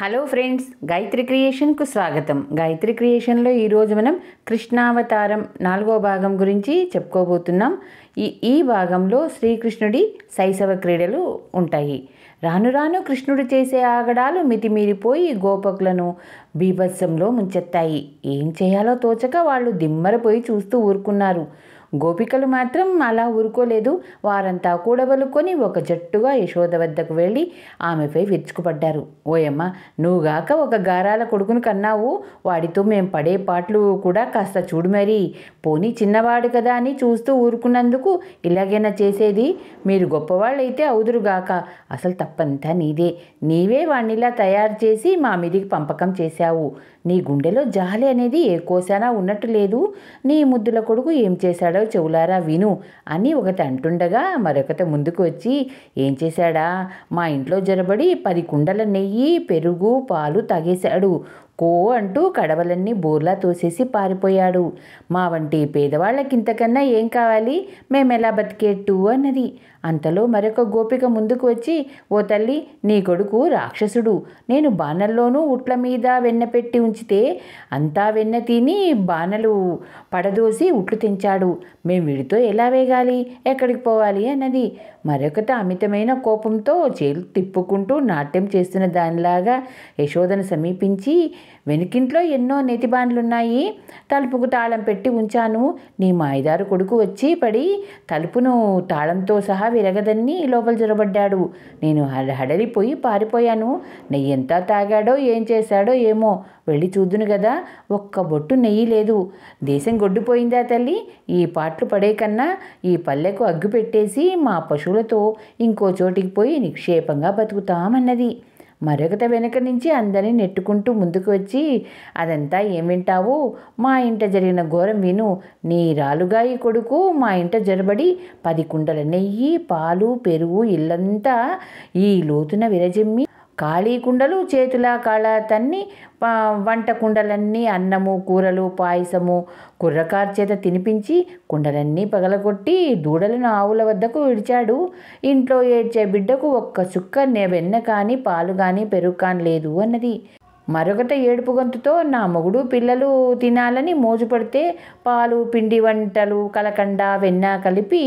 Hello friends, Gayatri క్రియేషన్కు స్వాగతం. గాయత్రి క్రియేషన్లో ఈరోజు మనం కృష్ణావతారం 4వ భాగం గురించి చెప్పుకోబోతున్నాం. ఈ భాగంలో శ్రీకృష్ణుడి శైశవ క్రీడలు ఉంటాయి. రాను రాను కృష్ణుడు చేసే ఆగడాలు మితిమీరిపోయి గోపకులను బీభత్సంలో ముంచెత్తాయి. ఏం చేయాలో తోచక వాళ్ళు దిమ్మరపోయి చూస్తూ ఊరుకున్నారు. గోపికలు మాత్రం అలా ఊరుకోలేదు. వారంతా కూడబలుకొని ఒక జట్టుగా యశోద వద్దకు వెళ్ళి ఆమెపై విరుచుకుపడ్డారు. ఓయమ్మ, నువ్వుగాక ఒక గారాల కొడుకును కన్నావు, వాడితో మేం పడే పాటలు కూడా కాస్త చూడు మరి. పోనీ చిన్నవాడు కదా అని చూస్తూ ఊరుకున్నందుకు ఇలాగైనా చేసేది? మీరు గొప్పవాళ్ళైతే అవుదురుగాక, అసలు తప్పంతా నీదే. నీవే వాణ్ణిలా తయారు చేసి మా మీదికి పంపకం చేశావు. నీ గుండెలో జాలి అనేది ఏ కోసానా ఉన్నట్టు లేదు. నీ ముద్దుల కొడుకు ఏం చేశాడో చెవులారా విను అని ఒకటి అంటుండగా మరొకటి ముందుకు వచ్చి, ఏం చేశాడా? మా ఇంట్లో జరబడి 10 కుండల నెయ్యి, పెరుగు, పాలు తాగేశాడు. కో అంటూ కడవలన్నీ బోర్లా తోసేసి పారిపోయాడు. మా వంటి పేదవాళ్ళకింతకన్నా ఏం కావాలి? మేమెలా బతికేట్టు అన్నది. అంతలో మరొక గోపిక ముందుకు వచ్చి, ఓ తల్లి, నీ కొడుకు రాక్షసుడు. నేను బాణల్లోనూ ఉట్ల మీద వెన్న పెట్టి ఉంచితే అంతా వెన్న తిని బాణలు పడదోసి ఉట్లు తెంచాడు. మేము వీడితో ఎలా వేగాలి? ఎక్కడికి పోవాలి అన్నది. మరొకట అమితమైన కోపంతో చేతులు తిప్పుకుంటూ నాట్యం చేస్తున్న దానిలాగా యశోదను సమీపించి, వెనుకింట్లో ఎన్నో నెతిబాన్లున్నాయి, తలుపుకు తాళం పెట్టి ఉంచాను. నీ మాయదారు కొడుకు వచ్చి పడి తలుపును తాళంతో సహా విరగదన్ని లోపల జొరబడ్డాడు. నేను హడలిపోయి పారిపోయాను. నెయ్యంతా తాగాడో ఏం చేశాడో ఏమో, వెళ్ళి చూద్దును కదా. ఒక్క బొట్టు నెయ్యి లేదు. దేశం గొడ్డుపోయిందా తల్లి? ఈ పాటలు పడే కన్నా ఈ పల్లెకు అగ్గు పెట్టేసి మా పశువులతో ఇంకో చోటికి పోయి నిక్షేపంగా బతుకుతామన్నది. మరొకట వెనక నుంచి అందరినీ నెట్టుకుంటూ ముందుకు వచ్చి, అదంతా ఏం వింటావు? మా ఇంట జరిగిన ఘోరం విను. నీ రాలుగాయి కొడుకు మా ఇంట జరబడి 10 కుండల నెయ్యి, పాలు, పెరుగు ఇల్లంతా ఈ లోతున విరజిమ్మి, ఖాళీ కుండలు చేతుల కాళ్ళ తన్ని వంట కుండలన్నీ అన్నము, కూరలు, పాయసము కుర్రకారు చేత తినిపించి కుండలన్నీ పగలగొట్టి దూడలను ఆవుల వద్దకు విడిచాడు. ఇంట్లో ఏడ్చే బిడ్డకు ఒక్క చుక్క వెన్న కానీ, పాలు కానీ, పెరుగు కానీ లేదు అన్నది. మరొకట ఏడుపు గొంతుతో, నా మొగుడు పిల్లలు తినాలని మోజు పడితే పాలు, పిండి వంటలు, కలకండ, వెన్న కలిపి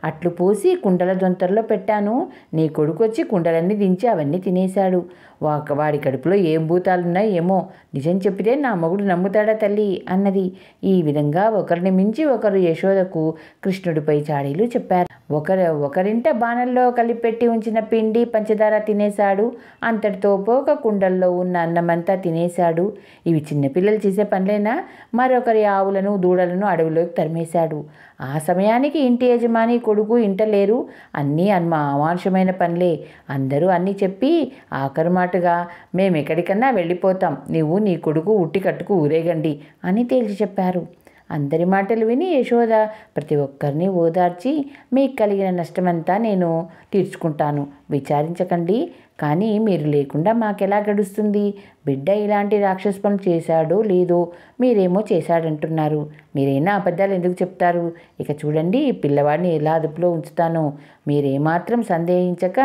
అట్లు పోసి కుండల దొంతరలో పెట్టాను. నీ కొడుకు వచ్చి కుండలన్నీ దించి అవన్నీ తినేశాడు. వాడి కడుపులో ఏం భూతాలున్నాయి ఏమో. నిజం చెప్పితే నా మొగుడు నమ్ముతాడా తల్లి అన్నది. ఈ విధంగా ఒకరిని మించి ఒకరు యశోదకు కృష్ణుడిపై చాడీలు చెప్పారు. ఒకరింట బాణల్లో కలిపెట్టి ఉంచిన పిండి, పంచదార తినేశాడు. అంతటితో పోక కుండల్లో ఉన్న అన్నమంతా తినేశాడు. ఇవి చిన్నపిల్లలు చేసే పనులేనా? మరొకరి ఆవులను, దూడలను అడవిలోకి తరిమేశాడు. ఆ సమయానికి ఇంటి యజమాని కొడుకు ఇంట లేరు. అన్నీ అమానుషమైన పనులే. అందరూ అన్నీ చెప్పి ఆఖరు మాటగా, మేమెక్కడికన్నా వెళ్ళిపోతాం, నీవు నీ కొడుకు ఉట్టి కట్టుకు ఊరేగండి అని తేల్చి చెప్పారు. అందరి మాటలు విని యశోద ప్రతి ఒక్కరిని ఓదార్చి, మీకు కలిగిన నష్టమంతా నేను తీర్చుకుంటాను, విచారించకండి. కానీ మీరు లేకుండా మాకెలా గడుస్తుంది? బిడ్డ ఇలాంటి రాక్షస పనులు చేశాడో లేదో, మీరేమో చేశాడంటున్నారు. మీరైనా అబద్ధాలు ఎందుకు చెప్తారు? ఇక చూడండి, పిల్లవాడిని ఎలా అదుపులో ఉంచుతానో. మీరేమాత్రం సందేహించక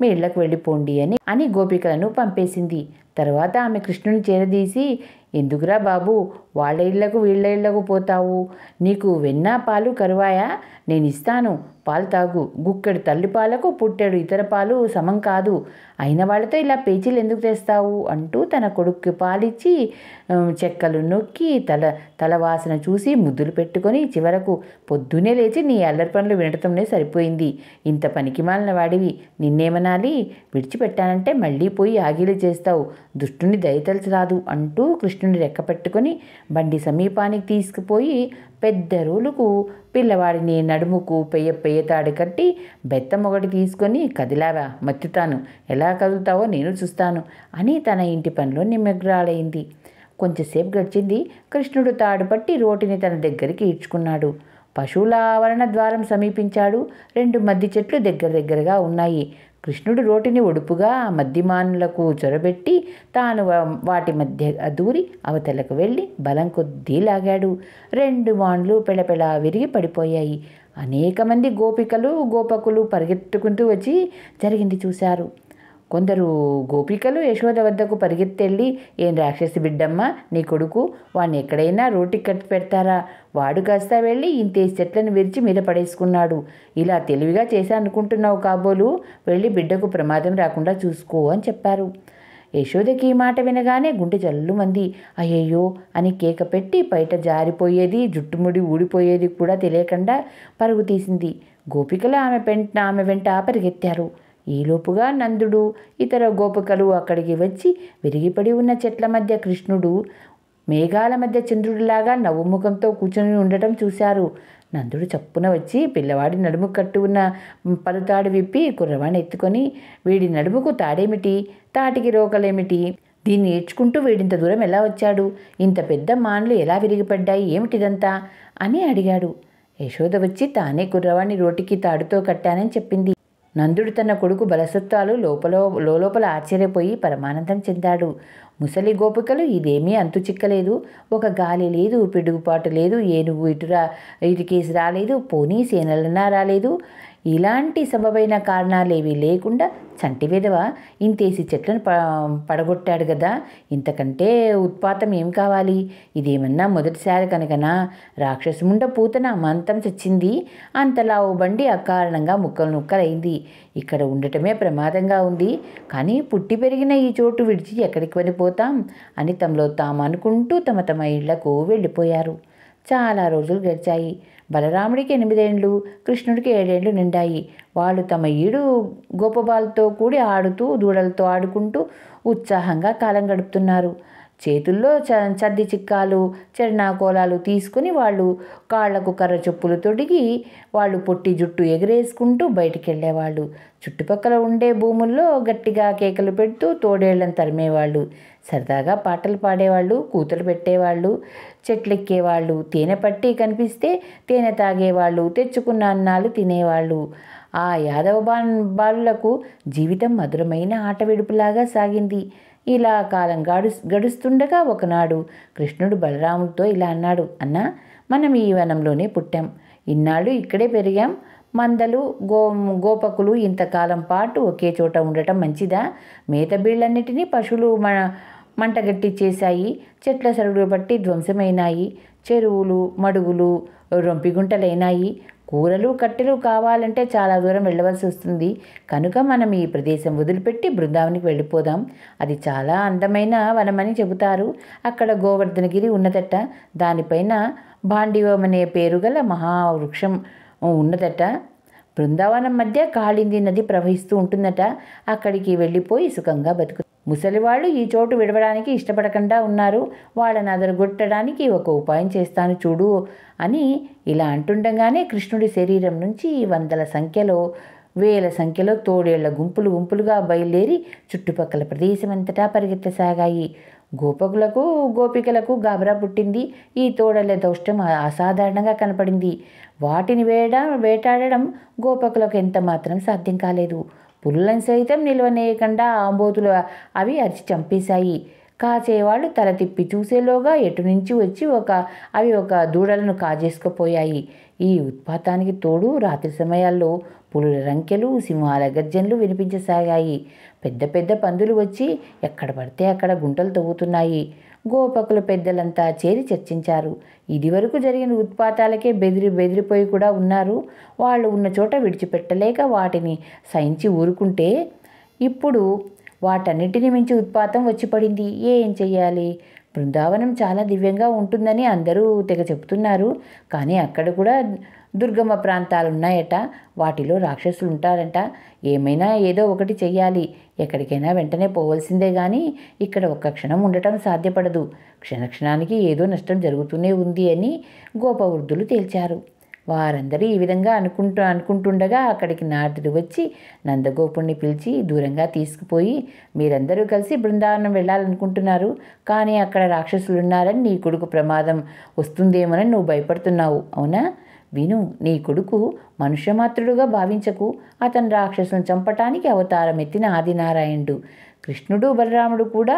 మీ ఇళ్లకు వెళ్ళిపోండి అని గోపికలను పంపేసింది. తర్వాత ఆమె కృష్ణుని చేరదీసి, ఎందుకురా బాబు వాళ్ళ ఇళ్లకు వీళ్ళ ఇళ్లకు పోతావు? నీకు వెన్న పాలు కరువాయా? నేను ఇస్తాను, పాలు తాగు. గుక్కడి తల్లి పాలకు పుట్టెడు ఇతర పాలు సమం కాదు. అయిన వాళ్ళతో ఇలా పేచీలు ఎందుకు తెస్తావు అంటూ తన కొడుక్కి పాలిచ్చి చెక్కలు నొక్కి తల వాసన చూసి ముద్దులు పెట్టుకొని చివరకు, పొద్దునే లేచి నీ అల్లరి పనులు వినటంనే సరిపోయింది. ఇంత పనికిమాలిన వాడివి, నిన్నేమనాలి? విడిచిపెట్టానంటే మళ్ళీ పోయి ఆగిలి చేస్తావు. దుష్టుని దయతలిసి రాదు అంటూ కృష్ణుని రెక్క పెట్టుకొని బండి సమీపానికి తీసుకుపోయి పెద్ద రోలుకు పిల్లవాడిని నడుముకు పెయ్య తాడు కట్టి బెత్తం ఒకటి తీసుకొని, కదిలావా మత్తుతాను, ఎలా కదులుతావో నేను చూస్తాను అని తన ఇంటి పనిలో నిమగ్నాలైంది. కొంచెంసేపు గడిచింది. కృష్ణుడు తాడు పట్టి రోటిని తన దగ్గరికి ఈడ్చుకున్నాడు. పశువుల ఆవరణ ద్వారం సమీపించాడు. 2 మద్ది చెట్లు దగ్గరగా ఉన్నాయి. కృష్ణుడు రోటిని ఒడుపుగా మద్దిమానులకు చొరబెట్టి తాను వాటి మధ్య దూరి అవతలకు వెళ్ళి బలం కొద్దీ లాగాడు. 2 మాన్లు పెళపెళ విరిగి పడిపోయాయి. అనేక మంది గోపికలు, గోపకులు పరిగెత్తుకుంటూ వచ్చి జరిగింది చూశారు. కొందరు గోపికలు యశోద వద్దకు పరిగెత్తెళ్ళి, ఏం రాక్షసి బిడ్డమ్మ, నీ కొడుకు, వాడిని ఎక్కడైనా రోటికి కట్టి పెడతారా? వాడు కాస్త వెళ్ళి ఇంతేసి చెట్లను విరిచి మీద పడేసుకున్నాడు. ఇలా తెలివిగా చేశానుకుంటున్నావు కాబోలు, వెళ్ళి బిడ్డకు ప్రమాదం రాకుండా చూసుకో అని చెప్పారు. యశోదకి ఈ మాట వినగానే గుండె జల్లుమంది. అయ్యయ్యో అని కేక పెట్టి బయట జారిపోయేది, జుట్టుముడి ఊడిపోయేది కూడా తెలియకుండా పరుగు తీసింది. గోపికలు ఆమె వెంట పరిగెత్తారు. ఈలోపుగా నందుడు, ఇతర గోపికలు అక్కడికి వచ్చి విరిగిపడి ఉన్న చెట్ల మధ్య కృష్ణుడు మేఘాల మధ్య చంద్రుడిలాగా నవ్వుముఖంతో కూర్చొని ఉండటం చూశారు. నందుడు చప్పున వచ్చి పిల్లవాడి నడుము కట్టు ఉన్న పలుతాడు విప్పి కుర్రవాణ్ణి ఎత్తుకొని, వీడి నడుముకు తాడేమిటి, తాటికి రోకలేమిటి, దీన్ని ఏడ్చుకుంటూ వీడింత దూరం ఎలా వచ్చాడు, ఇంత పెద్ద మాన్లు ఎలా విరిగిపడ్డాయి, ఏమిటిదంతా అని అడిగాడు. యశోద వచ్చి తానే కుర్రవాణ్ణి రోటికి తాడుతో కట్టానని చెప్పింది. నందుడు తన కొడుకు బలసత్వాలు లోపల ఆశ్చర్యపోయి పరమానందం చెందాడు. ముసలి గోపికలు ఇదేమీ అంతు చిక్కలేదు. ఒక గాలి లేదు, పిడుగుపాటు లేదు, ఏనుగు ఇటుకేసి రాలేదు, పోనీ సేనలన్నా రాలేదు. ఇలాంటి సబబైన కారణాలేవి లేకుండా చంటి విధవ ఇంతేసి చెట్లను పడగొట్టాడు కదా, ఇంతకంటే ఉత్పాతం ఏం కావాలి? ఇదేమన్నా మొదటిసారి కనుకనా? రాక్షసుముండ పూతన మంతం చచ్చింది, అంతలా ఓ బండి అకారణంగా ముక్కలైంది. ఇక్కడ ఉండటమే ప్రమాదంగా ఉంది, కానీ పుట్టి పెరిగిన ఈ చోటు విడిచి ఎక్కడికి వెళ్ళిపోతాం అని తమలో తాము అనుకుంటూ తమ తమ ఇళ్లకు వెళ్ళిపోయారు. చాలా రోజులు గడిచాయి. బలరాముడికి 8 ఏళ్ళు, కృష్ణుడికి 7 ఏళ్ళు నిండాయి. వాళ్ళు తమ ఈడు గోపబాలతో కూడి ఆడుతూ, దూడలతో ఆడుకుంటూ ఉత్సాహంగా కాలం గడుపుతున్నారు. చేతుల్లో చద్ది చిక్కాలు, చరణాకోలాలు తీసుకుని వాళ్ళు కాళ్లకు కర్ర చెప్పులు తొడిగి వాళ్ళు పొట్టి జుట్టు ఎగరేసుకుంటూ బయటికి వెళ్ళేవాళ్ళు. చుట్టుపక్కల ఉండే భూముల్లో గట్టిగా కేకలు పెడుతూ తోడేళ్లను తరిమేవాళ్ళు. సరదాగా పాటలు పాడేవాళ్ళు, కూతలు పెట్టేవాళ్ళు, చెట్లెక్కేవాళ్ళు, తేనె పట్టి కనిపిస్తే తేనె తాగేవాళ్ళు, తెచ్చుకున్న అన్నాలు తినేవాళ్ళు. ఆ యాదవ బాలులకు జీవితం మధురమైన ఆట విడుపులాగా సాగింది. ఇలా కాలం గడుస్తుండగా ఒకనాడు కృష్ణుడు బలరాముడితో ఇలా అన్నాడు. అన్నా, మనం ఈ వనంలోనే పుట్టాం, ఇన్నాళ్ళు ఇక్కడే పెరిగాం. మందలు గోపకులు ఇంతకాలం పాటు ఒకే చోట ఉండటం మంచిదా? మేత బీళ్ళన్నిటినీ పశువులు మంటగట్టిచ్చేశాయి, చెట్ల సరుడు బట్టి ధ్వంసమైనాయి, చెరువులు మడుగులు రొంపిగుంటలైనాయి. కూరలు కట్టెలు కావాలంటే చాలా దూరం వెళ్ళవలసి వస్తుంది. కనుక మనం ఈ ప్రదేశం వదిలిపెట్టి బృందావనికి వెళ్ళిపోదాం. అది చాలా అందమైన వనమని చెబుతారు. అక్కడ గోవర్ధనగిరి ఉన్నదట. దానిపైన భాండివం అనే పేరు గల మహావృక్షం ఉన్నదట. బృందావనం మధ్య కాళింది నది ప్రవహిస్తూ ఉంటుందట. అక్కడికి వెళ్ళిపోయి సుఖంగా బతుకు. ముసలివాళ్ళు ఈ చోటు విడవడానికి ఇష్టపడకుండా ఉన్నారు. వాళ్ళని అదరగొట్టడానికి ఒక ఉపాయం చేస్తాను చూడు అని ఇలా అంటుండగానే కృష్ణుడి శరీరం నుంచి వందల సంఖ్యలో, వేల సంఖ్యలో తోడేళ్ల గుంపులుగా బయలుదేరి చుట్టుపక్కల ప్రదేశమంతటా పరిగెత్తసాగాయి. గోపికలకు గాబరా పుట్టింది. ఈ తోడేళ్ల దౌష్టం అసాధారణంగా కనపడింది. వాటిని వేటాడడం గోపకులకు ఎంత మాత్రం సాధ్యం కాలేదు. పులులను సైతం నిల్వనేయకుండా ఆంబోతులు అవి అరిచి చంపేశాయి. కాచేవాళ్ళు తల తిప్పి చూసేలోగా ఎటు నుంచి వచ్చి అవి ఒక దూడలను కాజేసుకుపోయాయి. ఈ ఉత్పాతానికి తోడు రాత్రి సమయాల్లో పులుల రంకెలు, సింహాల గర్జనలు వినిపించసాగాయి. పెద్ద పెద్ద పందులు వచ్చి ఎక్కడ పడితే అక్కడ గుంటలు తవ్వుతున్నాయి. గోపకుల పెద్దలంతా చేరి చర్చించారు. ఇదివరకు జరిగిన ఉత్పాతాలకే బెదిరిపోయి కూడా ఉన్నారు. వాళ్ళు ఉన్న చోట విడిచిపెట్టలేక వాటిని సహించి ఊరుకుంటే ఇప్పుడు వాటన్నిటిని మించి ఉత్పాతం వచ్చి పడింది. ఏం చెయ్యాలి? బృందావనం చాలా దివ్యంగా ఉంటుందని అందరూ తెగ చెబుతున్నారు. కానీ అక్కడ కూడా దుర్గమ ప్రాంతాలున్నాయట. వాటిలో రాక్షసులు ఉంటారంట. ఏమైనా ఏదో ఒకటి చెయ్యాలి. ఎక్కడికైనా వెంటనే పోవలసిందే కానీ ఇక్కడ ఒక్క క్షణం ఉండటం సాధ్యపడదు. క్షణక్షణానికి ఏదో నష్టం జరుగుతూనే ఉంది అని గోపవృద్ధులు తేల్చారు. వారందరూ ఈ విధంగా అనుకుంటుండగా అక్కడికి నారదుడు వచ్చి నందగోపుణ్ణి పిలిచి దూరంగా తీసుకుపోయి, మీరందరూ కలిసి బృందావనం వెళ్ళాలనుకుంటున్నారు, కానీ అక్కడ రాక్షసులు ఉన్నారని, నీ కొడుకు ప్రమాదం వస్తుందేమోనని నువ్వు భయపడుతున్నావు, అవునా? విను, నీ కొడుకు మనుష్యమాత్రుడుగా భావించకు. అతను రాక్షసులను చంపటానికి అవతారం ఎత్తిన ఆదినారాయణుడు. కృష్ణుడు బలరాముడు కూడా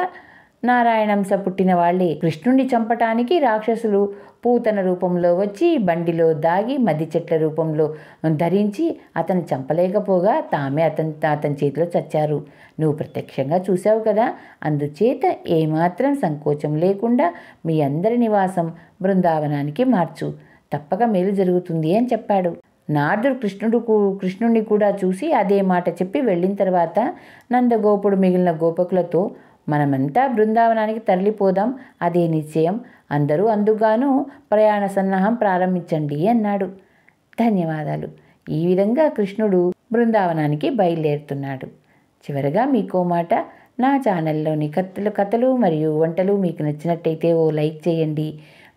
నారాయణంశ పుట్టిన వాళ్లే. కృష్ణుణ్ణి చంపటానికి రాక్షసులు పూతన రూపంలో వచ్చి బండిలో దాగి మద్ది చెట్ల రూపంలో ధరించి అతను చంపలేకపోగా తామే అతని చేతిలో చచ్చారు. నువ్వు ప్రత్యక్షంగా చూశావు కదా. అందుచేత ఏమాత్రం సంకోచం లేకుండా మీ అందరి నివాసం బృందావనానికి మార్చు. తప్పక మేలు జరుగుతుంది అని చెప్పాడు. నారదుడు కృష్ణుడిని కూడా చూసి అదే మాట చెప్పి వెళ్ళిన తర్వాత నందగోపుడు మిగిలిన గోపకులతో మనమంతా బృందావనానికి తరలిపోదాం, అదే నిశ్చయం. అందరూ అందుగాను ప్రయాణ సన్నాహం ప్రారంభించండి అన్నాడు. ధన్యవాదాలు. ఈ విధంగా కృష్ణుడు బృందావనానికి బయలుదేరుతున్నాడు. చివరగా మీకో మాట, నా ఛానల్లోని కథలు మరియు వంటలు మీకు నచ్చినట్టయితే ఓ లైక్ చేయండి.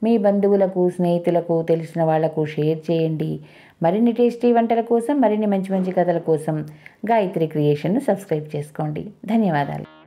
మీ బంధువులకు, స్నేహితులకు, తెలిసిన వాళ్లకు షేర్ చేయండి. మరిన్ని టేస్టీ వంటల కోసం, మరిన్ని మంచి మంచి కథల కోసం గాయత్రి క్రియేషన్ను సబ్స్క్రైబ్ చేసుకోండి. ధన్యవాదాలు.